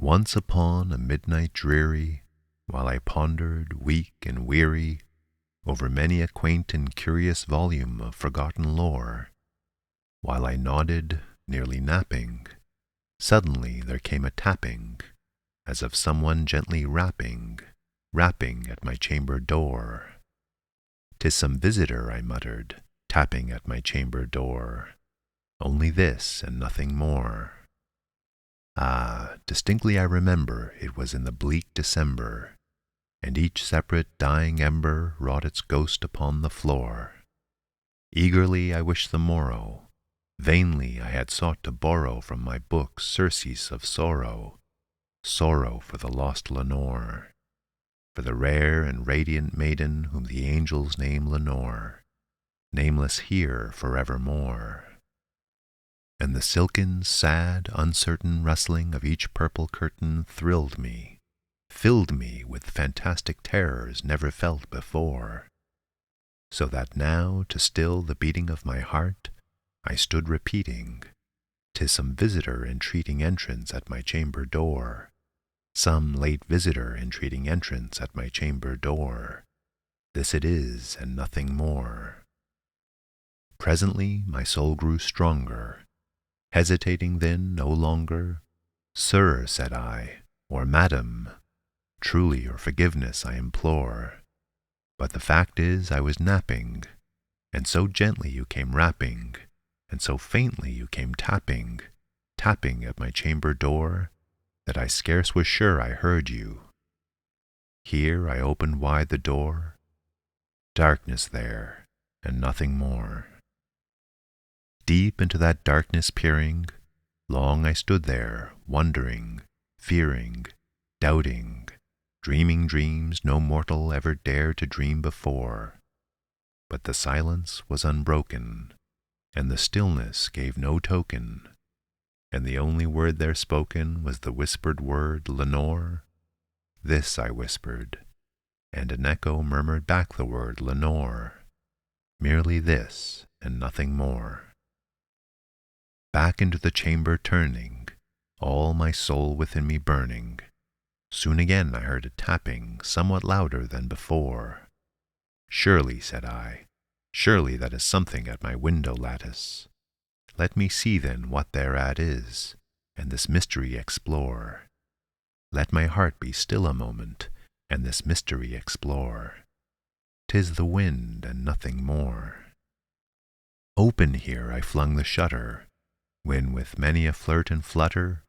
Once upon a midnight dreary, while I pondered, weak and weary, over many a quaint and curious volume of forgotten lore, while I nodded, nearly napping, suddenly there came a tapping, as of someone gently rapping at my chamber door. "'Tis some visitor," I muttered, tapping at my chamber door. "Only this and nothing more." Ah, distinctly I remember it was in the bleak December, and each separate dying ember wrought its ghost upon the floor. Eagerly I wished the morrow. Vainly I had sought to borrow from my books surcease of sorrow, sorrow for the lost Lenore, for the rare and radiant maiden whom the angels name Lenore, nameless here forevermore. And the silken, sad, uncertain rustling of each purple curtain thrilled me, filled me with fantastic terrors never felt before, so that now, to still the beating of my heart, I stood repeating, "'Tis some visitor entreating entrance at my chamber door, some late visitor entreating entrance at my chamber door. This it is, and nothing more." Presently my soul grew stronger, hesitating then no longer. "Sir," said I, "or Madam, truly your forgiveness I implore, but the fact is I was napping, and so gently you came rapping, and so faintly you came tapping at my chamber door, that I scarce was sure I heard you. Here I opened wide the door. Darkness there, and nothing more." Deep into that darkness peering, long I stood there, wondering, fearing, doubting, dreaming dreams no mortal ever dared to dream before. But the silence was unbroken, and the stillness gave no token, and the only word there spoken was the whispered word "Lenore." This I whispered, and an echo murmured back the word "Lenore." Merely this, and nothing more. Back into the chamber turning, all my soul within me burning, soon again I heard a tapping somewhat louder than before. "Surely," said I, "surely that is something at my window lattice. Let me see then what thereat is, and this mystery explore. Let my heart be still a moment, and this mystery explore. 'Tis the wind, and nothing more." Open here I flung the shutter, when with many a flirt and flutter,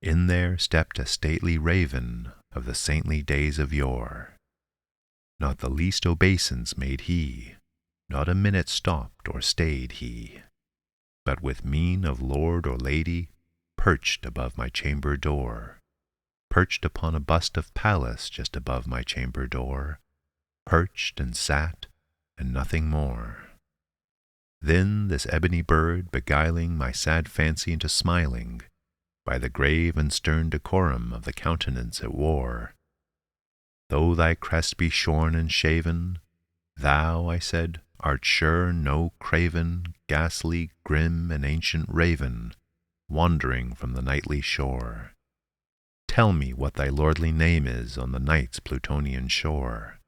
in there stepped a stately raven of the saintly days of yore. Not the least obeisance made he, not a minute stopped or stayed he, but with mien of lord or lady, perched above my chamber door, perched upon a bust of Pallas just above my chamber door, perched and sat, and nothing more. Then this ebony bird, beguiling my sad fancy into smiling, by the grave and stern decorum of the countenance it wore. "Though thy crest be shorn and shaven, thou," I said, "art sure no craven, ghastly, grim, and ancient raven, wandering from the nightly shore. Tell me what thy lordly name is on the night's Plutonian shore."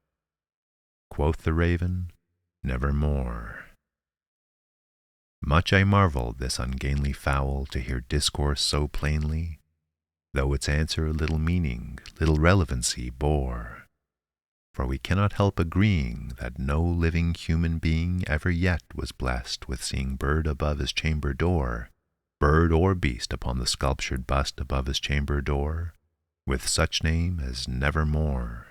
Quoth the raven, "Nevermore." Much I marvelled this ungainly fowl to hear discourse so plainly, though its answer little meaning, little relevancy bore. For we cannot help agreeing that no living human being ever yet was blessed with seeing bird above his chamber door, bird or beast upon the sculptured bust above his chamber door, with such name as Nevermore.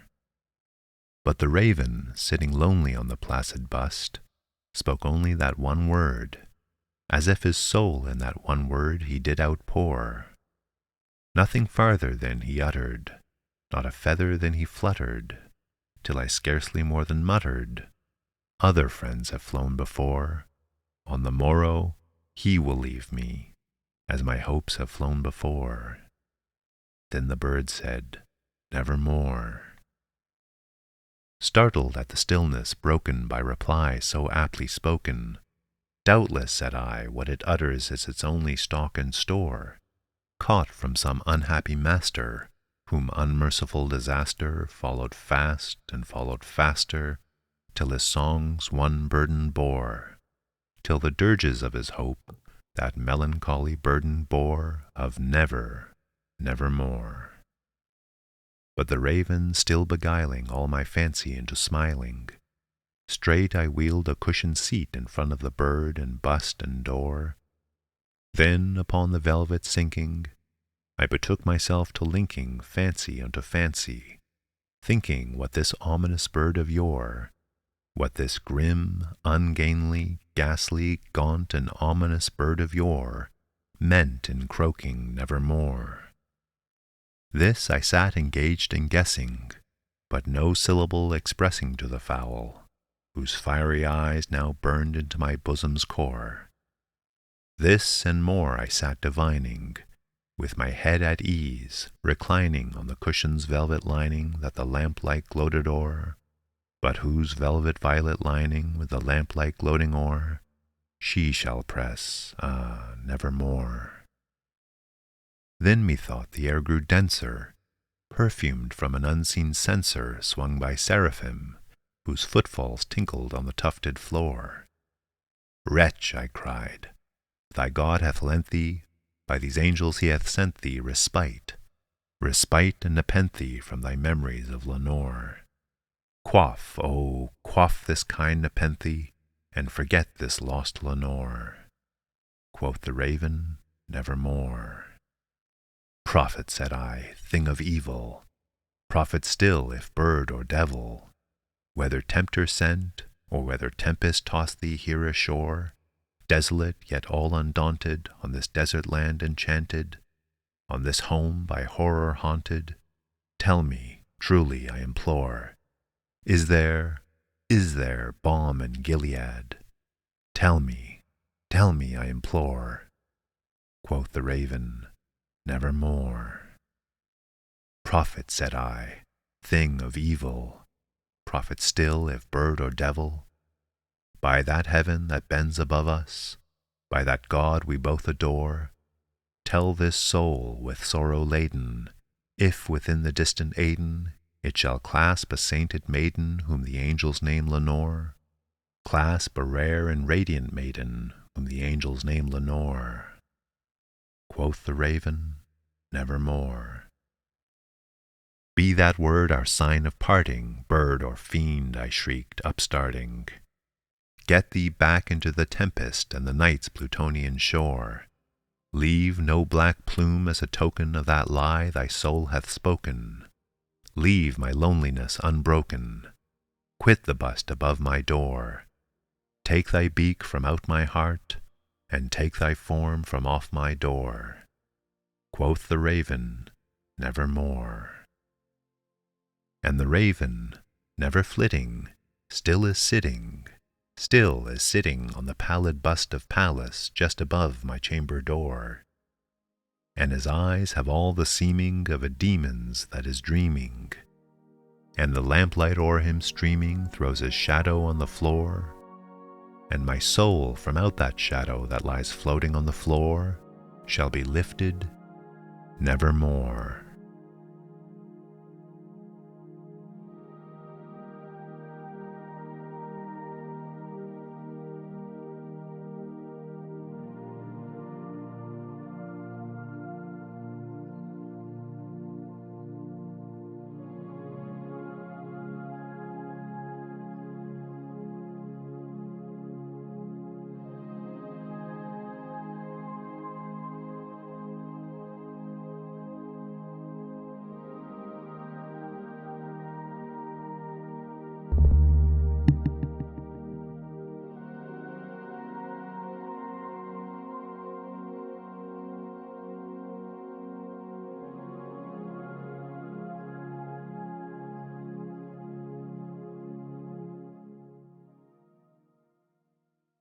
But the raven, sitting lonely on the placid bust, spoke only that one word, as if his soul in that one word he did outpour. Nothing farther than he uttered, not a feather than he fluttered, till I scarcely more than muttered, "Other friends have flown before. On the morrow he will leave me, as my hopes have flown before." Then the bird said, "Nevermore." Startled at the stillness broken by reply so aptly spoken, "Doubtless," said I, "what it utters is its only stock and store. caught from some unhappy master, whom unmerciful disaster followed fast and followed faster, till his songs one burden bore, till the dirges of his hope that melancholy burden bore of never, nevermore. But the raven still beguiling all my fancy into smiling, straight I wheeled a cushioned seat in front of the bird and bust and door. Then upon the velvet sinking, I betook myself to linking fancy unto fancy, thinking what this ominous bird of yore, what this grim, ungainly, ghastly, gaunt, and ominous bird of yore meant in croaking nevermore. This I sat engaged in guessing, but no syllable expressing to the fowl, whose fiery eyes now burned into my bosom's core. This and more I sat divining, with my head at ease, reclining on the cushion's velvet lining that the lamplight gloated o'er, but whose velvet violet lining with the lamplight gloating o'er, she shall press, nevermore. Then methought the air grew denser, perfumed from an unseen censer swung by seraphim, whose footfalls tinkled on the tufted floor. Wretch, I cried, thy God hath lent thee, by these angels he hath sent thee respite, respite and nepenthe from thy memories of Lenore. Quaff, oh, quaff this kind nepenthe, and forget this lost Lenore. Quoth the raven, nevermore. Prophet, said I, thing of evil, prophet still if bird or devil, whether tempter sent, or whether tempest tossed thee here ashore, desolate yet all undaunted, on this desert land enchanted, on this home by horror haunted, tell me, truly I implore, is there balm in Gilead? Tell me, I implore. Quoth the raven, nevermore. Prophet, said I, thing of evil, prophet still if bird or devil, by that heaven that bends above us, by that God we both adore, tell this soul with sorrow laden, if within the distant Aidenn it shall clasp a sainted maiden whom the angels name Lenore, clasp a rare and radiant maiden whom the angels name Lenore. Quoth the raven, nevermore. Be that word our sign of parting, bird or fiend, I shrieked, upstarting. Get thee back into the tempest and the night's Plutonian shore. Leave no black plume as a token of that lie thy soul hath spoken. Leave my loneliness unbroken. Quit the bust above my door. Take thy beak from out my heart, and take thy form from off my door. Quoth the raven, nevermore. And the raven, never flitting, still is sitting on the pallid bust of Pallas just above my chamber door. And his eyes have all the seeming of a demon's that is dreaming, and the lamplight o'er him streaming throws his shadow on the floor, and my soul from out that shadow that lies floating on the floor shall be lifted nevermore.